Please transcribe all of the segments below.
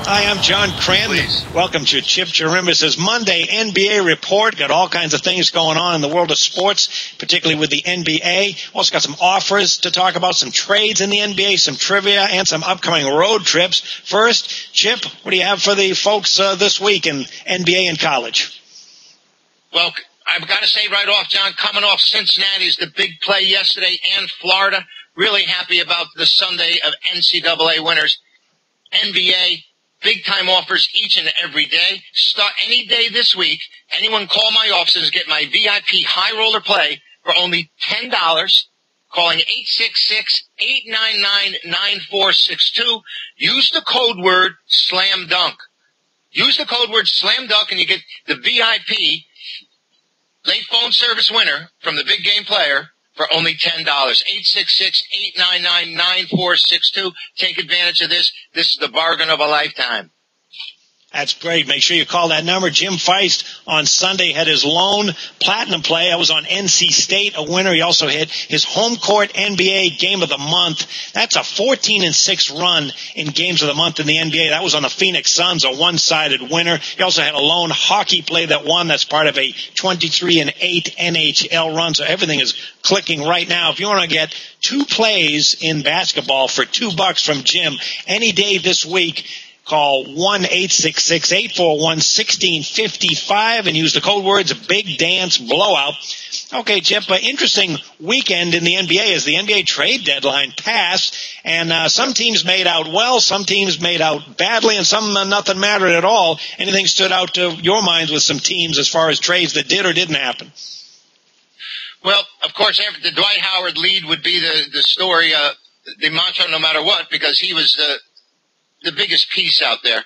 Hi, I'm John Crandon. Please. Welcome to Chip Chirimbus' Monday NBA Report. Got all kinds of things going on in the world of sports, particularly with the NBA. Also got some offers to talk about, some trades in the NBA, some trivia, and some upcoming road trips. First, Chip, what do you have for the folks this week in NBA and college? Well, I've got to say right off, John, coming off Cincinnati's the big play yesterday and Florida. Really happy about the Sunday of NCAA winners. NBA, big-time offers each and every day. Start any day this week. Anyone call my offices, get my VIP high roller play for only $10. Calling 866-899-9462. Use the code word slam dunk. Use the code word slam dunk and you get the VIP late phone service winner from the big game player for only $10. 866-899-9462. Take advantage of this. This is the bargain of a lifetime. That's great. Make sure you call that number. Jim Feist on Sunday had his lone platinum play. I was on NC State, a winner. He also hit his home court NBA Game of the Month. That's a 14-6 run in Games of the Month in the NBA. That was on the Phoenix Suns, a one-sided winner. He also had a lone hockey play that won. That's part of a 23-8 NHL run. So everything is clicking right now. If you want to get two plays in basketball for $2 from Jim any day this week, call 1-866-841-1655 and use the code words Big Dance Blowout. Okay, Chip, interesting weekend in the NBA as the NBA trade deadline passed, and some teams made out well, some teams made out badly, and some nothing mattered at all. Anything stood out to your minds with some teams as far as trades that did or didn't happen? Well, of course, the Dwight Howard lead would be the story, the mantra no matter what, because he was the biggest piece out there.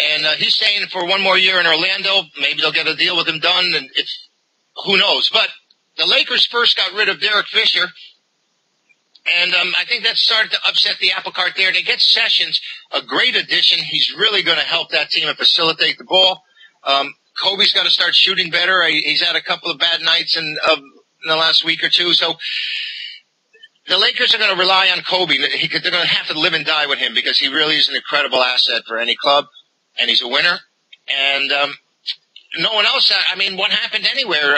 And he's staying for one more year in Orlando. Maybe they'll get a deal with him done, and who knows. But the Lakers first got rid of Derek Fisher, and I think that started to upset the apple cart there. They get Sessions, a great addition. He's really going to help that team and facilitate the ball. Kobe's got to start shooting better. He's had a couple of bad nights in the last week or two, so the Lakers are going to rely on Kobe. They're going to have to live and die with him because he really is an incredible asset for any club, and he's a winner. And no one else, I mean, what happened anywhere?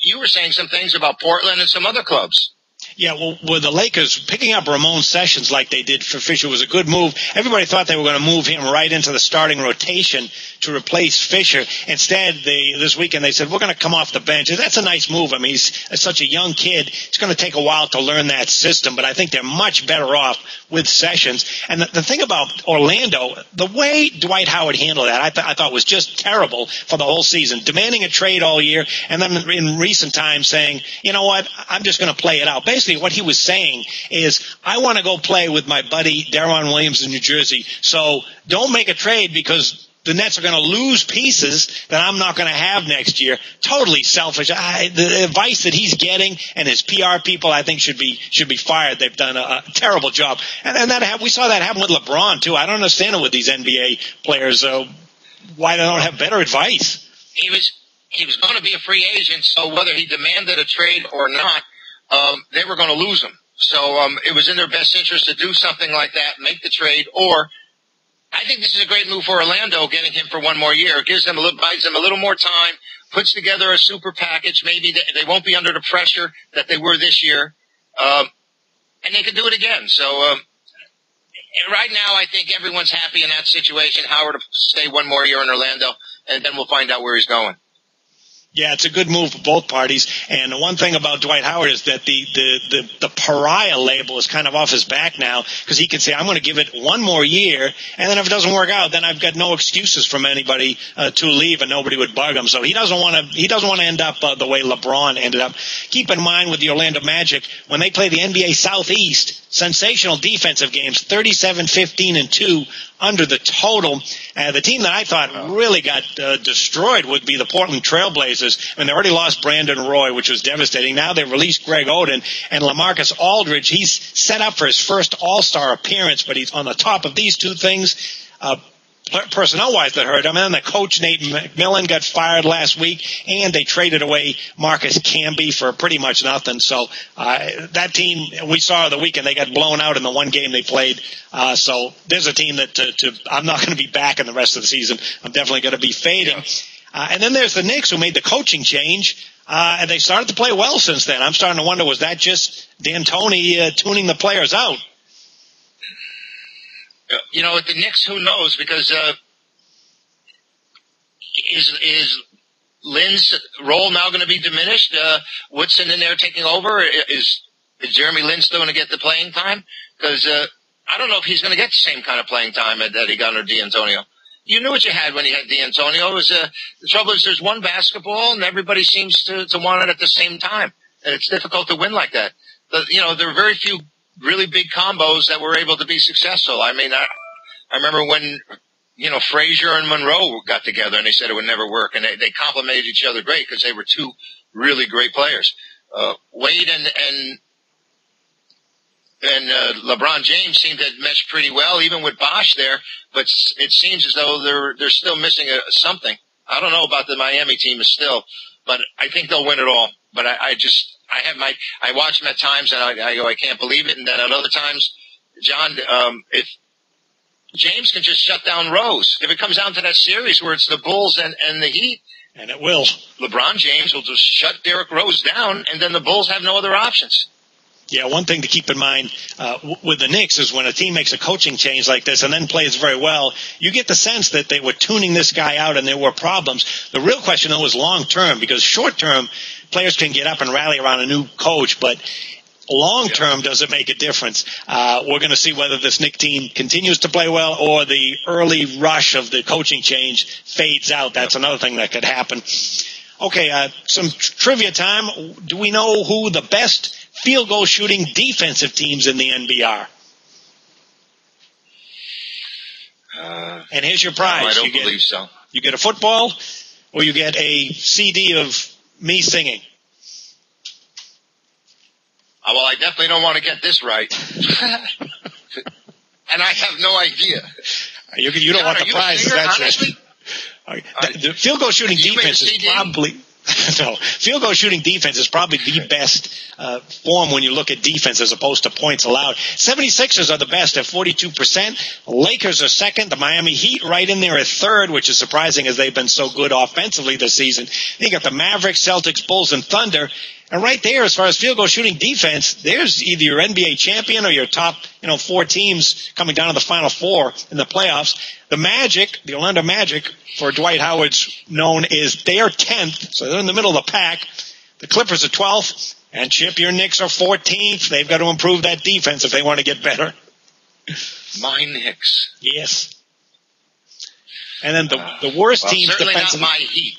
You were saying some things about Portland and some other clubs. Yeah, well, with the Lakers picking up Ramon Sessions like they did for Fisher was a good move. Everybody thought they were going to move him right into the starting rotation to replace Fisher. Instead, this weekend they said, we're going to come off the bench. That's a nice move. I mean, he's such a young kid. It's going to take a while to learn that system, but I think they're much better off with Sessions. And the thing about Orlando, the way Dwight Howard handled that, I thought was just terrible for the whole season, demanding a trade all year, and then in recent times saying, you know what, I'm just going to play it out. Basically, what he was saying is, I want to go play with my buddy Deron Williams in New Jersey, so don't make a trade because the Nets are going to lose pieces that I'm not going to have next year. Totally selfish. The advice that he's getting and his PR people, I think, should be fired. They've done a terrible job. And we saw that happen with LeBron, too. I don't understand it with these NBA players, why they don't have better advice. He was going to be a free agent, so whether he demanded a trade or not, they were going to lose him. So it was in their best interest to do something like that, make the trade, or I think this is a great move for Orlando, getting him for one more year. It buys them a little more time, puts together a super package. Maybe they won't be under the pressure that they were this year, and they can do it again. So right now, I think everyone's happy in that situation. Howard will stay one more year in Orlando, and then we'll find out where he's going. Yeah, it's a good move for both parties. And the one thing about Dwight Howard is that the pariah label is kind of off his back now because he can say, I'm going to give it one more year, and then if it doesn't work out, then I've got no excuses from anybody to leave, and nobody would bug him. So he doesn't want to end up the way LeBron ended up. Keep in mind with the Orlando Magic, when they play the NBA Southeast, sensational defensive games, 37-15-2 under the total. The team that I thought really got destroyed would be the Portland Trailblazers. I mean, they already lost Brandon Roy, which was devastating. Now they've released Greg Oden and LaMarcus Aldridge. He's set up for his first All-Star appearance, but he's on the top of these two things. personnel-wise that hurt him. And then the coach, Nate McMillan, got fired last week, and they traded away Marcus Camby for pretty much nothing. So that team, we saw the weekend, they got blown out in the one game they played. So there's a team that I'm not going to be back in the rest of the season. I'm definitely going to be fading. Yeah. And then there's the Knicks, who made the coaching change, and they started to play well since then. I'm starting to wonder, was that just D'Antoni tuning the players out? You know, at the Knicks, who knows? Because is Lin's role now going to be diminished? Woodson in there taking over? Is Jeremy Lin still going to get the playing time? Because I don't know if he's going to get the same kind of playing time that he got under D'Antonio. You knew what you had when you had D'Antonio. The trouble is there's one basketball, and everybody seems to want it at the same time. And it's difficult to win like that. There are very few really big combos that were able to be successful. I mean, I remember when, Frazier and Monroe got together and they said it would never work, and they complimented each other great because they were two really great players. Wade and LeBron James seemed to mesh pretty well, even with Bosh there, but it seems as though they're still missing something. I don't know about the Miami team still, but I think they'll win it all. But I watch them at times and I go, I can't believe it. And then at other times, John, if James can just shut down Rose, if it comes down to that series where it's the Bulls and the Heat, and it will, LeBron James will just shut Derrick Rose down, and then the Bulls have no other options. Yeah, one thing to keep in mind with the Knicks is when a team makes a coaching change like this and then plays very well, you get the sense that they were tuning this guy out and there were problems. The real question, though, is long-term, because short-term, players can get up and rally around a new coach, but long-term, does it make a difference? We're going to see whether this Knicks team continues to play well or the early rush of the coaching change fades out. That's another thing that could happen. Okay, some trivia time. Do we know who the best field goal shooting defensive teams in the NBA are? And here's your prize. No, I don't believe so. You get a football, or you get a CD of me singing. Well, I definitely don't want to get this right. And I have no idea. You don't want the prize. That's it. The field goal shooting defense is probably... No, field goal shooting defense is probably the best form when you look at defense as opposed to points allowed. 76ers are the best at 42%. Lakers are second. The Miami Heat right in there at third, which is surprising as they've been so good offensively this season. Then you got the Mavericks, Celtics, Bulls, and Thunder. And right there, as far as field goal shooting defense, there's either your NBA champion or your top, four teams coming down to the Final Four in the playoffs. The Magic, the Orlando Magic, for Dwight Howard's known, is they're 10th, so they're in the middle of the pack. The Clippers are 12th, and Chip, your Knicks are 14th. They've got to improve that defense if they want to get better. My Knicks. Yes. And then the worst teams certainly defensively. Not my Heat.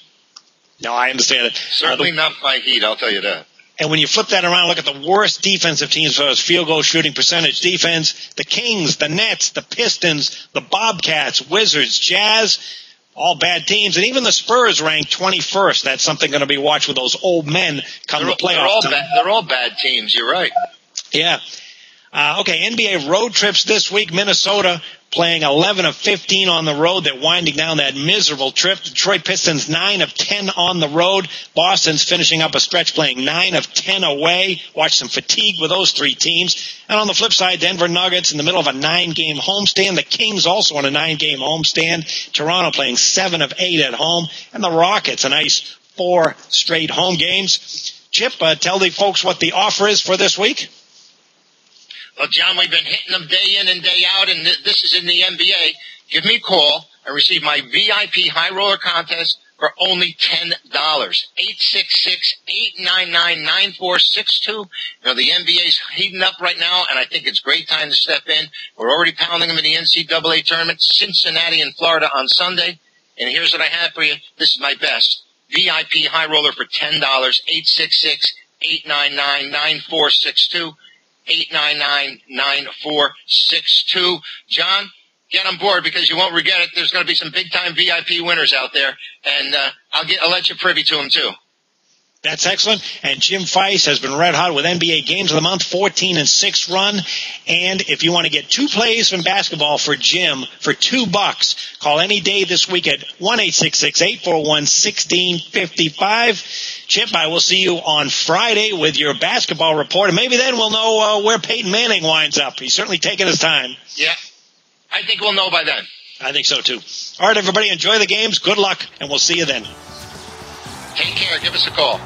No, I understand it. Certainly not my Heat, I'll tell you that. And when you flip that around, look at the worst defensive teams for us, field goal shooting percentage defense, the Kings, the Nets, the Pistons, the Bobcats, Wizards, Jazz, all bad teams. And even the Spurs ranked 21st. That's something going to be watched with those old men come to playoff time. They're all bad teams, you're right. Yeah. Okay, NBA road trips this week. Minnesota playing 11 of 15 on the road. They're winding down that miserable trip. Detroit Pistons 9 of 10 on the road. Boston's finishing up a stretch playing 9 of 10 away. Watch some fatigue with those three teams. And on the flip side, Denver Nuggets in the middle of a 9-game homestand. The Kings also on a 9-game homestand. Toronto playing 7 of 8 at home. And the Rockets, a nice 4 straight home games. Chip, tell the folks what the offer is for this week. Well, John, we've been hitting them day in and day out, and this is in the NBA. Give me a call and receive my VIP High Roller Contest for only $10. 866-899-9462. The NBA's heating up right now, and I think it's a great time to step in. We're already pounding them in the NCAA tournament, Cincinnati and Florida on Sunday. And here's what I have for you. This is my best. VIP High Roller for $10. 866-899-9462. 899-9462. John, get on board because you won't regret it. There's going to be some big-time VIP winners out there, and I'll let you privy to them, too. That's excellent. And Jim Feist has been red hot with NBA Games of the Month, 14-6 run. And if you want to get 2 plays from basketball for Jim for $2, call any day this week at 1-866-841-1655. Chip, I will see you on Friday with your basketball report. And maybe then we'll know where Peyton Manning winds up. He's certainly taking his time. Yeah, I think we'll know by then. I think so, too. All right, everybody, enjoy the games. Good luck, and we'll see you then. Take care. Give us a call.